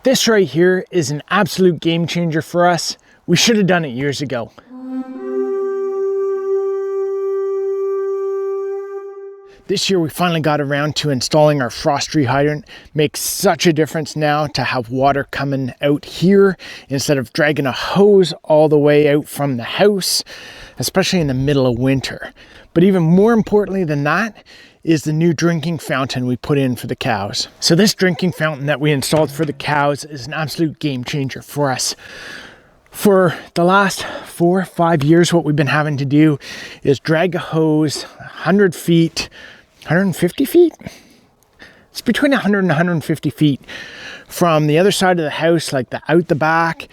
This right here is an absolute game changer for us. We should have done it years ago. This year we finally got around to installing our frost-free hydrant. Makes such a difference now to have water coming out here instead of dragging a hose all the way out from the house, especially in the middle of winter. But even more importantly than that is the new drinking fountain we put in for the cows. So this drinking fountain that we installed for the cows is an absolute game changer for us. For the last 4 or 5 years, what we've been having to do is drag a hose 100 feet, 150 feet? It's between 100 and 150 feet from the other side of the house, like out the back,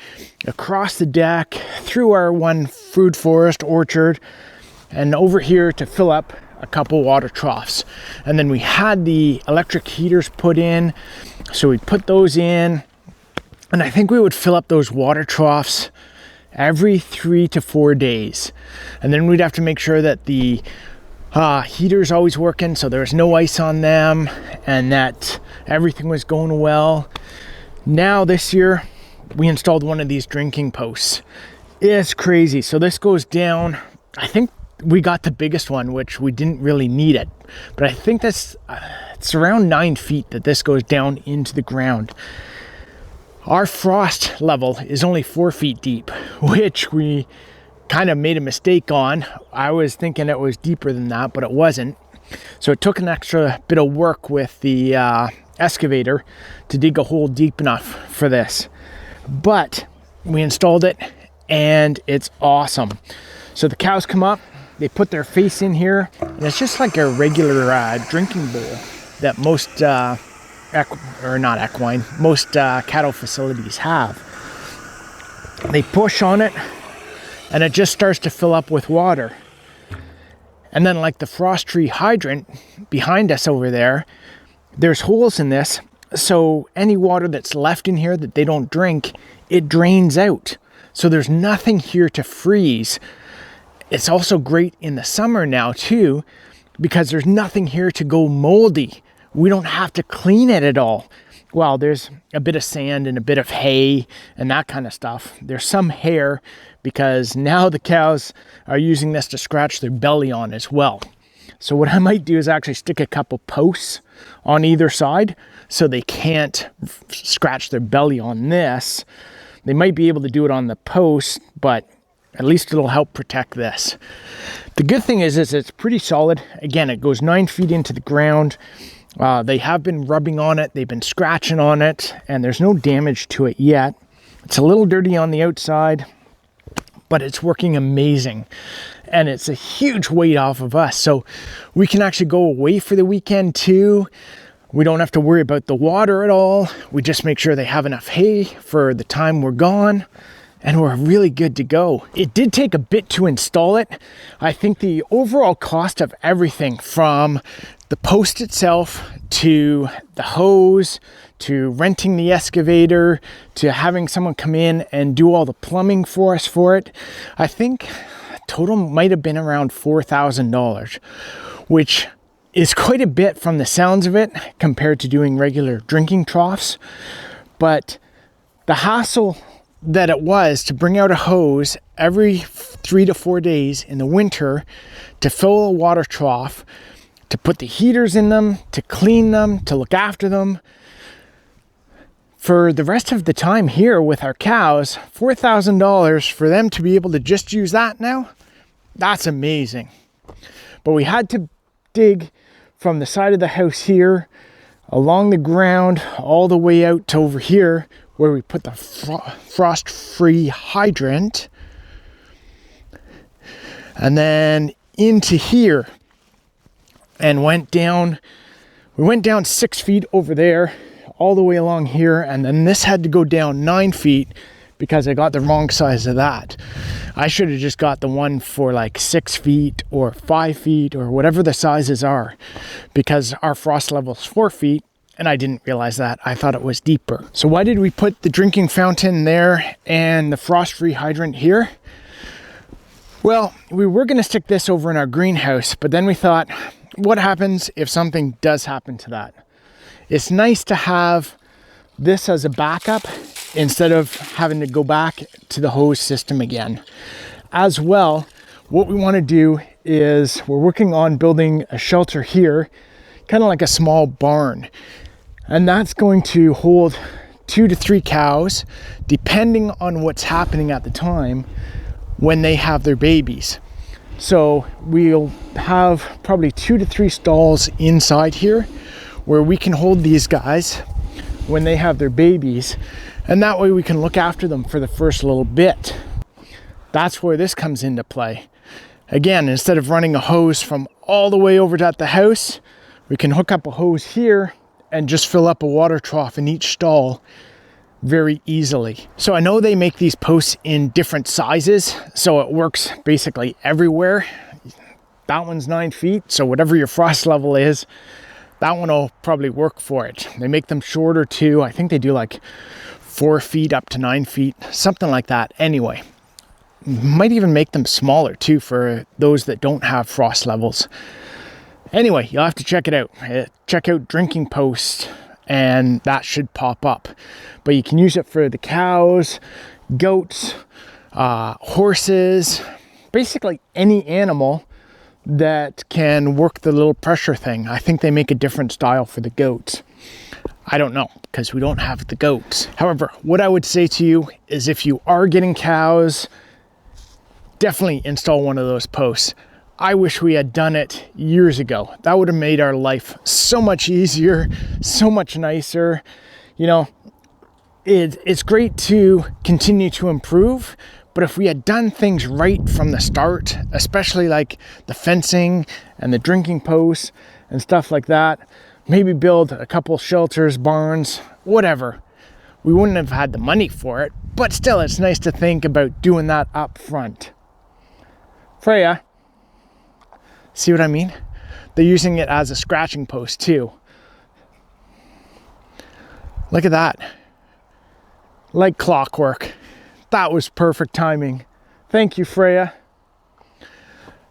across the deck, through our one food forest orchard, and over here to fill up a couple water troughs. And then we had the electric heaters put in, so we put those in, and I think we would fill up those water troughs every 3 to 4 days. And then we'd have to make sure that the heater's always working, so there's no ice on them, and that everything was going well. Now this year we installed one of these drinking posts. It's crazy. So this goes down, I think we got the biggest one, which we didn't really need it, but I think that's it's around 9 feet that this goes down into the ground. Our frost level is only 4 feet deep, which we kind of made a mistake on. I was thinking it was deeper than that, but it wasn't. So it took an extra bit of work with the excavator to dig a hole deep enough for this. But we installed it and it's awesome. So the cows come up, they put their face in here, and it's just like a regular drinking bowl that most most cattle facilities have. They push on it and it just starts to fill up with water. And then, like the frost-free hydrant behind us over there, there's holes in this, so any water that's left in here that they don't drink, it drains out. So there's nothing here to freeze. It's also great in the summer now too, because there's nothing here to go moldy. We don't have to clean it at all. Well, there's a bit of sand and a bit of hay and that kind of stuff. There's some hair because now the cows are using this to scratch their belly on as well. So what I might do is actually stick a couple posts on either side so they can't scratch their belly on this. They might be able to do it on the post, but at least it'll help protect this. The good thing is it's pretty solid. Again, it goes 9 feet into the ground. They have been rubbing on it, they've been scratching on it, and there's no damage to it yet. It's a little dirty on the outside, but it's working amazing. And it's a huge weight off of us, so we can actually go away for the weekend too. We don't have to worry about the water at all. We just make sure they have enough hay for the time we're gone, and we're really good to go. It did take a bit to install it. I think the overall cost of everything from the post itself to the hose to renting the excavator to having someone come in and do all the plumbing for us for it, I think total might have been around $4,000, which is quite a bit from the sounds of it compared to doing regular drinking troughs. But the hassle that it was to bring out a hose every 3 to 4 days in the winter to fill a water trough, to put the heaters in them, to clean them, to look after them. For the rest of the time here with our cows, $4,000 for them to be able to just use that now, that's amazing. But we had to dig from the side of the house here, along the ground, all the way out to over here, where we put the frost-free hydrant, and then into here, and went down 6 feet over there, all the way along here, and then this had to go down 9 feet because I got the wrong size of that. I should have just got the one for like 6 feet or 5 feet or whatever the sizes are, because our frost level is 4 feet, and I didn't realize that. I thought it was deeper. So why did we put the drinking fountain there and the frost-free hydrant here? Well, we were going to stick this over in our greenhouse, but then we thought, what happens if something does happen to that? It's nice to have this as a backup instead of having to go back to the hose system again. As well, what we want to do is we're working on building a shelter here, kind of like a small barn. And that's going to hold 2 to 3 cows, depending on what's happening at the time when they have their babies. So we'll have probably 2 to 3 stalls inside here where we can hold these guys when they have their babies. And that way we can look after them for the first little bit. That's where this comes into play. Again, instead of running a hose from all the way over to the house, we can hook up a hose here and just fill up a water trough in each stall very easily. So I know they make these posts in different sizes, so it works basically everywhere. That one's 9 feet, so whatever your frost level is, that one will probably work for it. They make them shorter too. I think they do like 4 feet up to 9 feet, something like that. Anyway, might even make them smaller too for those that don't have frost levels. Anyway, you'll have to check it out. Check out drinking post and that should pop up. But you can use it for the cows, goats, horses, basically any animal that can work the little pressure thing. I think they make a different style for the goats. I don't know, because we don't have the goats. However, what I would say to you is if you are getting cows, definitely install one of those posts. I wish we had done it years ago. That would have made our life so much easier, so much nicer. You know, it's great to continue to improve, but if we had done things right from the start, especially like the fencing and the drinking posts and stuff like that, maybe build a couple shelters, barns, whatever. We wouldn't have had the money for it, but still it's nice to think about doing that up front. Freya, see what I mean? They're using it as a scratching post too. Look at that. Like clockwork. That was perfect timing. Thank you, Freya.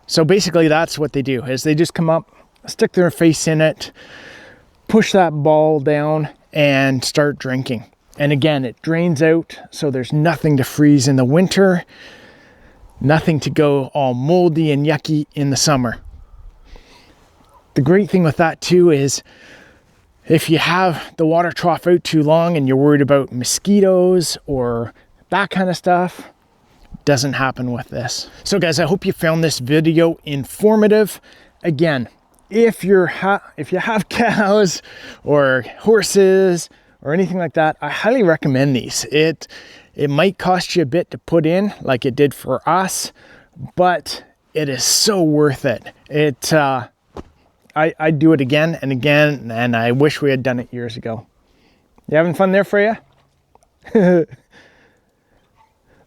So basically that's what they do, is they just come up, stick their face in it, push that ball down and start drinking. And again, it drains out, so there's nothing to freeze in the winter, nothing to go all moldy and yucky in the summer. The great thing with that too is if you have the water trough out too long and you're worried about mosquitoes or that kind of stuff, doesn't happen with this. So guys, I hope you found this video informative. Again, if you have cows or horses or anything like that, I highly recommend these. It might cost you a bit to put in, like it did for us, but it is so worth it. I'd do it again and again, and I wish we had done it years ago. You having fun there, Freya?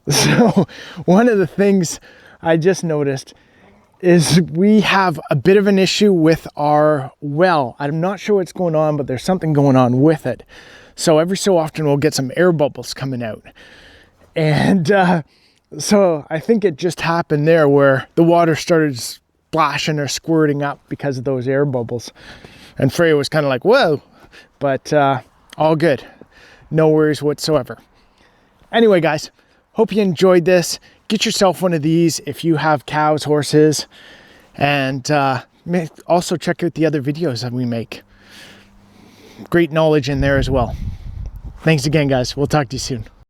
So one of the things I just noticed is we have a bit of an issue with our well. I'm not sure what's going on, but there's something going on with it. So every so often we'll get some air bubbles coming out. And so I think it just happened there where the water started splashing or squirting up because of those air bubbles. And Freya was kind of like, whoa, but all good. No worries whatsoever. Anyway, guys, hope you enjoyed this. Get yourself one of these if you have cows, horses, and also check out the other videos that we make. Great knowledge in there as well. Thanks again, guys. We'll talk to you soon.